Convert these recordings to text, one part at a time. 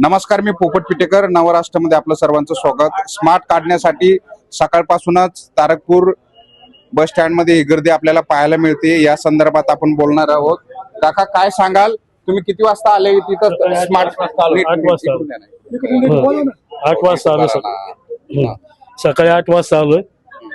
नमस्कार, मी पोपट पिटेकर. नवराष्ट्रामध्ये आपलं सर्वांचं स्वागत. स्मार्ट काढण्यासाठी सकाळपासूनच तारकपूर बस स्टँड मध्ये ही गर्दी आपल्याला पाहायला मिळते. या संदर्भात आपण बोलणार आहोत. काका, काय सांगाल? तुम्ही किती वाजता आले तिथं? स्मार्ट 8 वाजता आलो. सकाळी 8 वाजता आलोय,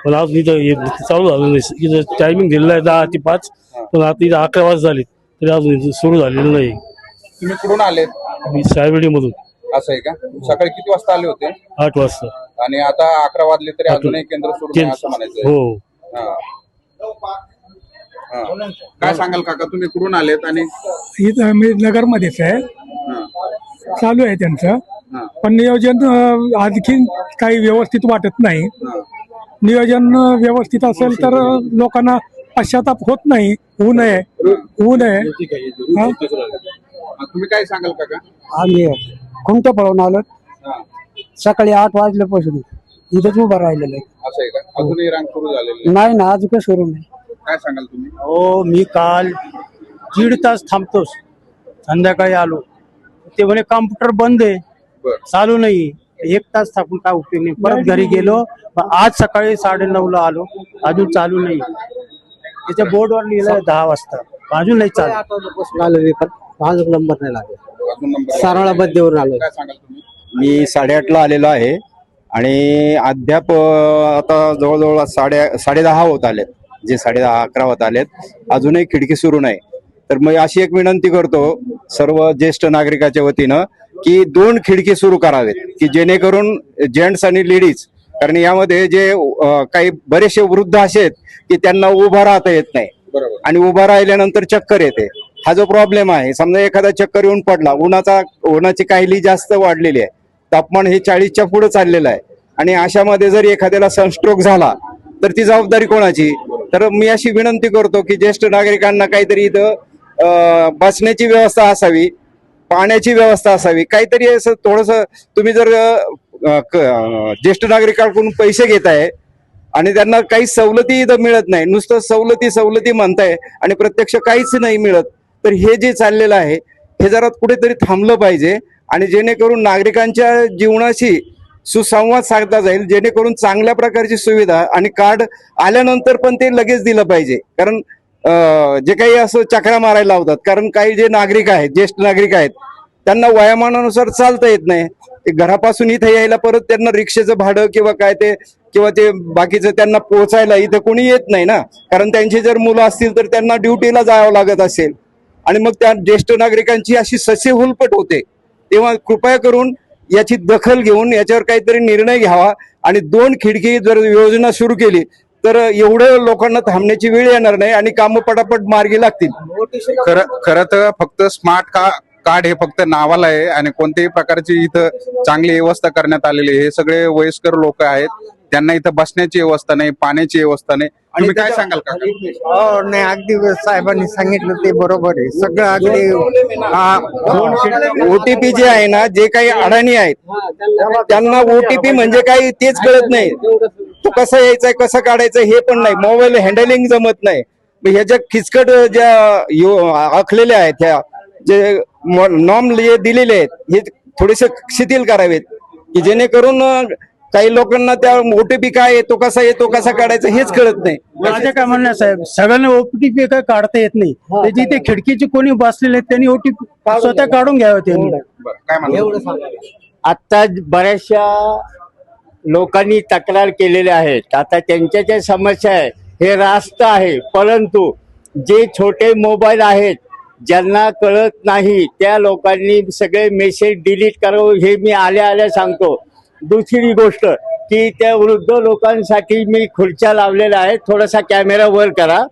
पण आज इथं चालू झालं नाही. इथं टायमिंग दिलेला आहे 10 ते 5, पण आता इथं 11 वाजता झाले तरी अजून सुरू झालेलं नाही. तुम्ही कुठून आलेत? मी सायवडी मधून. असं आहे का? सकाळी किती वाजता आले होते? 8 वाजता. आणि आता 11 वाजले तरी अजूनही केंद्र सुरू नाही असं म्हणायचं? हो. काय सांगाल काका, तुम्ही कुठून आलेत? आणि इथं मी नगर मध्येच आहे. चालू आहे त्यांचं, पण नियोजन आणखी काही व्यवस्थित वाटत नाही. नियोजन व्यवस्थित असेल तर लोकांना पश्चाताप होत नाही. होऊ नये. तुम्ही काय सांगाल काका? आम्ही खुमटं पळवून आलो. सकाळी 8 वाजल्यापासून इथंच उभं राहिलेलं आहे. असं आहे का? अजूनही रांग सुरू झालेली नाही ना, अजून काही सुरू नाही. काय सांगाल तुम्ही? हो, मी काल 1.5 तास थांबतोस, संध्याकाळी आलो. ते म्हणे कॉम्प्युटर बंद आहे, चालू नाही. 1 तास थांबून काय उपयोग नाही. परत घरी गेलो. आज सकाळी 9:30 ला आलो, अजून चालू नाही. त्याच्या बोर्डवर लिहिलं 10 वाजता, अजून नाही चालू. अजून नंबर नाही लागला. अजून नंबर साराळाबद्दीवरून आलो. काय सांगाल तुम्ही? मी 8:30 ला आलेलो आहे आणि अद्याप आता जवळजवळ 10:30 होत आलेत. जे 10:30-11 होत आलेत, अजूनही खिडकी सुरू नाही. तर मग अशी एक विनंती करतो सर्व ज्येष्ठ नागरिकाच्या वतीनं की 2 खिडकी सुरू करावेत, की जेणेकरून जेंट्स आणि लेडीज, कारण यामध्ये जे काही बरेचसे वृद्ध असे आहेत की त्यांना उभा राहता येत नाही आणि उभा राहिल्यानंतर चक्कर येते. हा जो प्रॉब्लेम आहे, समजा एखादा चक्कर येऊन पडला, उन्हाची काहिली जास्त वाढलेली आहे, तापमान हे 40च्या पुढे चाललेलं आहे, आणि अशामध्ये जर एखाद्याला सनस्ट्रोक झाला तर ती जबाबदारी कोणाची? तर मी अशी विनंती करतो की ज्येष्ठ नागरिकांना काहीतरी इथं बसण्याची व्यवस्था असावी, पाण्याची व्यवस्था असावी, काहीतरी असं थोडंसं. तुम्ही जर ज्येष्ठ नागरिकांकडून पैसे घेताय आणि त्यांना काही सवलती इथं मिळत नाही, नुसतं सवलती म्हणताय आणि प्रत्यक्ष काहीच नाही मिळत, तर हे जे चाललेलं आहे हे जरा कुठेतरी थांबलं पाहिजे, आणि जेणेकरून नागरिकांच्या जीवनाशी सुसंवाद साधला जाईल, जेणेकरून चांगल्या प्रकारची सुविधा, आणि कार्ड आल्यानंतर पण ते लगेच दिलं पाहिजे. कारण जे काही असं चक्रा मारायला लावतात, कारण काही जे नागरिक आहेत, ज्येष्ठ नागरिक आहेत, त्यांना वयामानानुसार चालता येत नाही. ते घरापासून इथे यायला परत त्यांना रिक्षेचं भाडं किंवा ते बाकीचं त्यांना पोहोचायला इथं कोणी येत नाही ना, कारण त्यांची जर मुलं असतील तर त्यांना ड्युटीला जावं लागत असेल, आणि मग त्या ज्येष्ठ नागरिकांची अशी ससेहुलपट होते. तेव्हा कृपया करून याची दखल घेऊन याच्यावर काहीतरी निर्णय घ्यावा, आणि 2 खिडकी जर योजना सुरू केली तर एवढं लोकांना थांबण्याची वेळ येणार नाही आणि कामं पटापट मार्गी लागतील. खरं तर फक्त स्मार्ट कार्ड हे फक्त नावाला आहे, आणि कोणत्याही प्रकारची इथं चांगली व्यवस्था करण्यात आलेली आहे. हे सगळे वयस्कर लोक आहेत, त्यांना इथं बसण्याची व्यवस्था नाही, पाण्याची व्यवस्था नाही. तुम्ही काय सांगाल का? नाही, अगदी साहेबांनी सांगितलं ते बरोबर आहे. सगळं अगदी ओटीपी जे आहे ना, जे काही अडाणी आहेत त्यांना ओटीपी म्हणजे काही तेच कळत नाही. तो कसा यायचा, कसं काढायचं हे पण नाही. मोबाईल हँडलिंग जमत नाही. ह्याच्या खिचकट ज्या आखलेल्या आहेत, ह्या जे नॉर्म दिलेले आहेत, हे थोडेसे शिथिल करावेत, की जेणेकरून काही लोकांना त्या ओटीपी काय येतो, कसा काढायचा हेच कळत नाही. माझं काय म्हणणं साहेब, सगळ्यांना ओटीपी काय काढता येत नाही. ते जिथे खिडकीची कोणी बसलेले त्यांनी ओटीपी स्वतः काढून घ्यावं. त्यांनी काय म्हणतो? आता बऱ्याचशा लोकांनी तक्रार केलेल्या आहेत. आता त्यांच्या ज्या समस्या आहे हे रास्त आहे, परंतु जे छोटे मोबाईल आहेत ज्यांना कळत नाही त्या लोकांनी सगळे मेसेज डिलीट करावं, हे मी आल्या सांगतो. दुसरी गोष्ट, की त्या वृद्ध लोकांसाठी मी खुर्च्या लावलेल्या आहेत, थोडासा कॅमेरा वर करा.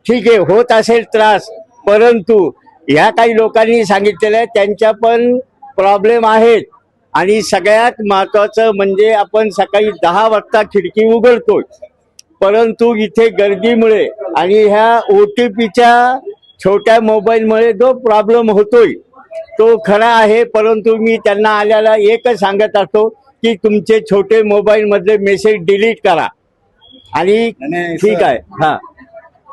ठीक आहे, होत असेल त्रास, परंतु ह्या काही लोकांनी सांगितलेलं आहे त्यांच्या पण प्रॉब्लेम आहेत. आणि सगळ्यात महत्वाचं म्हणजे आपण सकाळी 10 वाजता खिडकी उघडतो, परंतु इथे गर्दीमुळे आणि ह्या OTPच्या छोट्या मोबाईलमुळे जो प्रॉब्लेम होतोय तो खरा आहे. परंतु मी त्यांना आल्याला एकच सांगत असतो की तुमचे छोटे मोबाईल मधले मेसेज डिलीट करा. आणि ठीक आहे, हा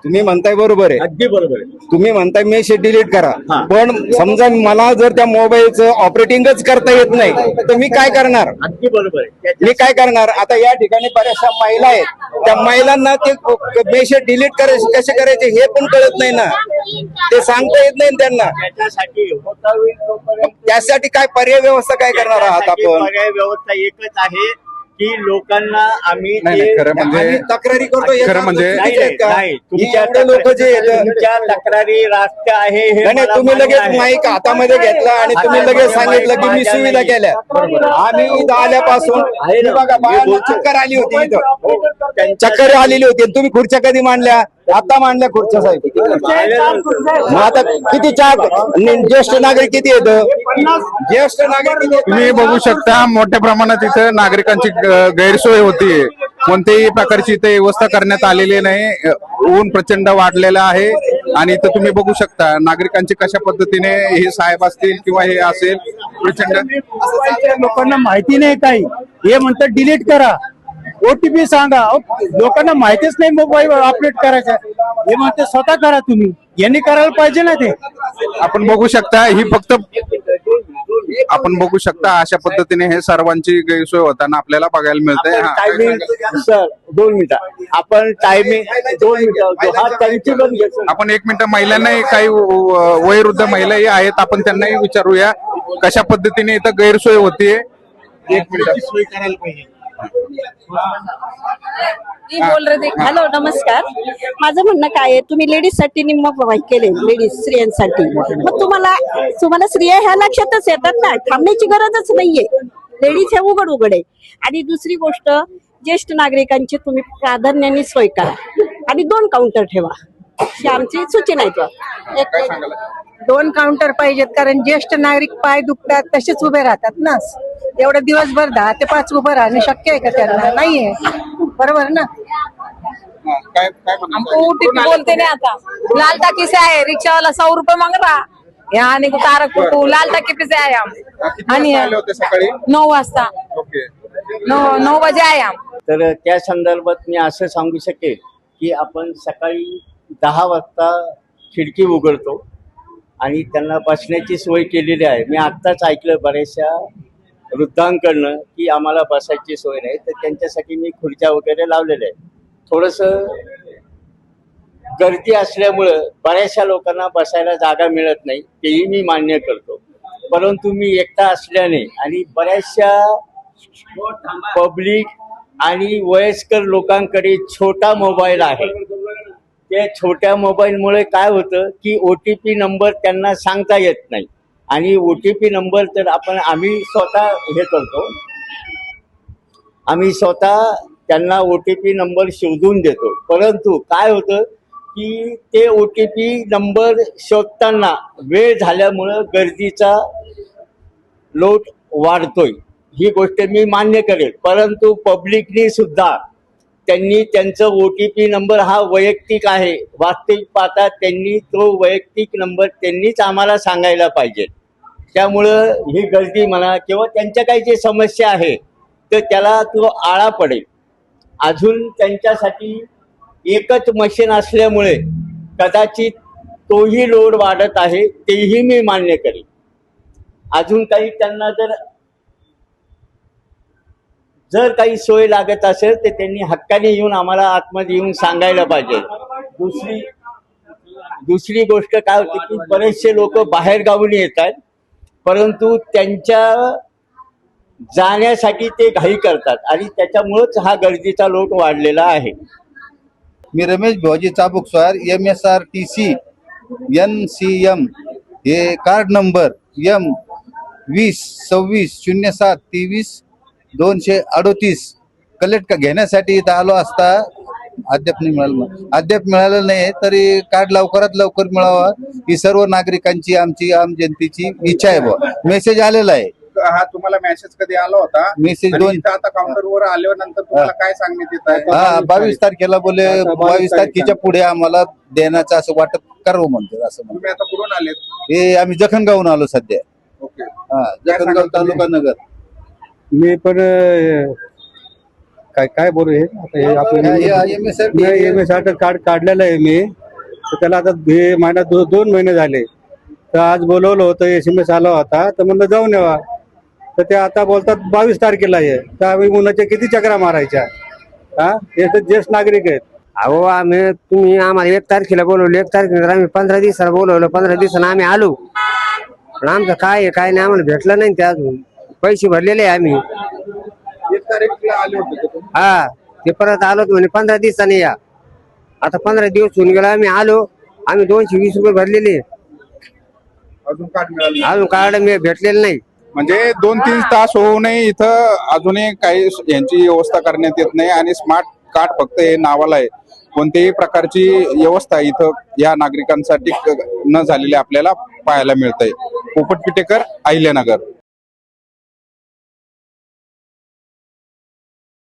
तुम्ही म्हणताय बरोबर आहे, अगदी बरोबर आहे. तुम्ही म्हणताय मेसेज डिलीट करा, हा. पण समजा मला जर त्या मोबाईलचं ऑपरेटिंगच करता येत नाही तर मी काय करणार? अगदी बरोबर आहे. मी काय करणार? आता या ठिकाणी बऱ्याचशा महिला आहेत, त्या महिलांना ते मेसेज डिलीट करायचे कसे करायचे हे पण कळत नाही ना, ते सांगता येत नाही त्यांना. त्याच्यासाठी होता होईल तोपर्यंत त्यासाठी काय पर्याय व्यवस्था काय करणार आहात त्याच्यासाठी आपण? पर्याय व्यवस्था एकच आहे की लोकांना आम्ही नाही, ते- खरं म्हणजे आम्ही तक्रारी करतो, याचा खरं म्हणजे- अर्थ नाही, चुकीचं आहे का? नाही, ही एवढे लोक जे येतात, तुमच्या तक्रारी रास्त आहे हे नाही मला तुम्ही मान्य लगेच आहे. माईक हातामध्ये घेतला आणि तुम्ही लगेच सांगितलं की मी सुविधा केल्या. आम्ही इथं आल्यापासून आहे ना. हे बघा बाळांना चक्कर आली होती इथं, चक्कर आलेली होती आणि तुम्ही खुर्च्या कधी मांडल्या? आता मांडल्या खुर्च्या साहेब. मग आता किती ज्येष्ठ नागरिक किती येतं? ज्येष्ठ नागरिक किती येतं? तुम्ही बघू शकता मोठ्या प्रमाणात इथं नागरिकांची गैरसोय होतीये. कोणत्याही प्रकारची इथे व्यवस्था करण्यात आलेली नाही. ऊन प्रचंड वाढलेलं आहे आणि इथं तुम्ही बघू शकता नागरिकांची कशा पद्धतीने हे साहेब असतील किंवा हे असेल प्रचंड लोकांना माहिती नाही काही, हे म्हणतात डिलीट करा, OTP सांगा. अहो, लोकांना माहितीच नाही मोबाईल अपडेट करायचा. हे म्हणते स्वतः करा, तुम्ही यांनी करायला पाहिजे ना ते. आपण बघू शकता ही फक्त आपण बघू शकता अशा पद्धतीने हे सर्वांची गैरसोय होताना आपल्याला बघायला मिळते. टायमिंग सर 2 मिनिटं आपण टायमिंग 2 मिनिटं हा त्यांची पण घेतो. आपण 1 मिनिट महिलांनाही काही वयोवृद्ध महिलाही आहेत आपण त्यांनाही विचारूया कशा पद्धतीने इथं गैरसोय होतीये. 1 मिनिट. मी बोल रहे थे. हॅलो नमस्कार. माझं म्हणणं काय आहे, तुम्ही लेडीज साठी निम्म प्रोव्हाइड केले, लेडीज स्त्रियांसाठी. मग तुम्हाला स्त्रिया ह्या लक्षातच येतात ना, थांबण्याची गरजच नाहीये. लेडीज हे उघड आहे. आणि दुसरी गोष्ट, ज्येष्ठ नागरिकांची तुम्ही प्राधान्याने सोय करा आणि 2 काउंटर ठेवा, ही आमची सूचना आहे. 2 काउंटर पाहिजेत, कारण ज्येष्ठ नागरिक पाय दुखतात तसेच उभे राहतात ना. एवढं दिवसभर 10 ते 5 उभं राहणं शक्य आहे का त्यांना? नाहीये, बरोबर ना. हमको OTP बोलते नहीं आता. लाल टाकी से आए, रिक्शा वाला 100 रुपए मांग रहा. यहाँ आने को तारकपुर को लाल टाकी पे से आए हम. आणि 9 वाजता, 9 बजे आए हम. तर त्या संदर्भात मी असं सांगू शकेल की आपण सकाळी 10 वाजता खिडकी उघडतो आणि त्यांना बसण्याची सोय केलेली आहे. मी आत्ताच ऐकलं बऱ्याचशा वृद्धांकडनं की आम्हाला बसायची सोय नाही, तर त्यांच्यासाठी मी खुर्च्या वगैरे लावलेल्या आहेत. थोडंसं गर्दी असल्यामुळं बऱ्याचशा लोकांना बसायला जागा मिळत नाही, तेही मी मान्य करतो. परंतु मी एकटा असल्याने आणि बऱ्याचशा पब्लिक आणि वयस्कर लोकांकडे छोटा मोबाईल आहे, त्या छोट्या मोबाईलमुळे काय होतं की OTP नंबर त्यांना सांगता येत नाही. आणि OTP नंबर तर आम्ही स्वतः हे करतो, आम्ही स्वतः त्यांना OTP नंबर शोधून देतो. परंतु काय होतं की ते OTP नंबर शोधताना वेळ झाल्यामुळं गर्दीचा लोट वाढतोय, ही गोष्ट मी मान्य करेल. परंतु पब्लिकनी सुद्धा त्यांनी त्यांचं OTP नंबर हा वैयक्तिक आहे, वास्तविक पाहता त्यांनी तो वैयक्तिक नंबर त्यांनीच आम्हाला सांगायला पाहिजे. त्यामुळं ही गर्दी म्हणा किंवा त्यांच्या काही जे समस्या आहे तर त्याला तो आळा पडेल. अजून त्यांच्यासाठी एकच मशीन असल्यामुळे कदाचित तोही लोड वाढत आहे, तेही मी मान्य करेन. अजून काही त्यांना जर काही सोय लागत असेल तर त्यांनी हक्काने येऊन आम्हाला आतमध्ये येऊन सांगायला पाहिजे. दुसरी गोष्ट काय होती की बरेचसे लोक बाहेर गावून येतात, परंतु त्यांच्या जाण्यासाठी ते घाई करतात आणि त्याच्यामुळेच हा गर्दीचा लोट वाढलेला आहे. मी रमेश भाऊजी चाबुकस्वार, MSRTC NCM हे कार्ड नंबर M 20 26 07 23 238 कलेक्ट घेण्यासाठी इथं आलो असता अद्याप नाही मिळालं. अद्याप मिळालं नाही तरी कार्ड लवकरात लवकर मिळावा ही सर्व नागरिकांची आमची आम जनतेची इच्छा आहे. बुवा मेसेज आलेला आहे. हा तुम्हाला मेसेज कधी आला होता? मेसेज आणि 2 इथं आता काउंटरवर आल्यानंतर तुम्हाला काय सांगण्यात येत आहे? हा 22 तारखेला बोले 22 तारखेच्या पुढे आम्हाला देण्याचं असं वाटप करावं म्हणतो. असं म्हणतो. तुम्ही आता कुठून आलेत? हे आम्ही जखणगावून आलो सध्या. ओके. हा जखणगाव तालुका नगर. मी पण काय काय बोलू हे आता हे आपलं MSRT कार्ड काढलेलं आहे मी, तर त्याला आता हे महिना 2 महिने झाले. तर आज बोलवलं होतं, SMS आला होता, तर म्हणलं जाऊन यावा. तर ते आता बोलतात 22 तारखेला आहे. तर आम्ही उन्हाच्या किती चक्रा मारायच्या? हा हे तर ज्येष्ठ नागरिक आहेत. अहो तुम्ही आम्हाला 1 तारखेला बोलवलं, 1 तारखेला आम्ही 15 दिवसाला बोलवलं, 15 दिवसाला आम्ही आलो. पण आमचं काय आहे काय नाही आम्हाला भेटलं नाही. ते अजून पैसे भरलेले आहे आम्ही. 1 तारीखला आले होते का तुम्ही? हा ते परत आलो म्हणे 15 दिवसांनी या. आता 15 दिवस होऊन गेला, आम्ही आलो. आम्ही 220 रुपये भरलेले, अजून कार्ड मिळालं नाही. अजून कार्ड मी भेटलेलं नाही. म्हणजे 2-3 तास होऊ नये इथं अजूनही काही यांची व्यवस्था करण्यात येत नाही आणि स्मार्ट कार्ड फक्त हे नावाला आहे. कोणत्याही प्रकारची व्यवस्था इथं या नागरिकांसाठी न झालेली आपल्याला पाहायला मिळते. पोपट पिटेकर, अहिल्यानगर.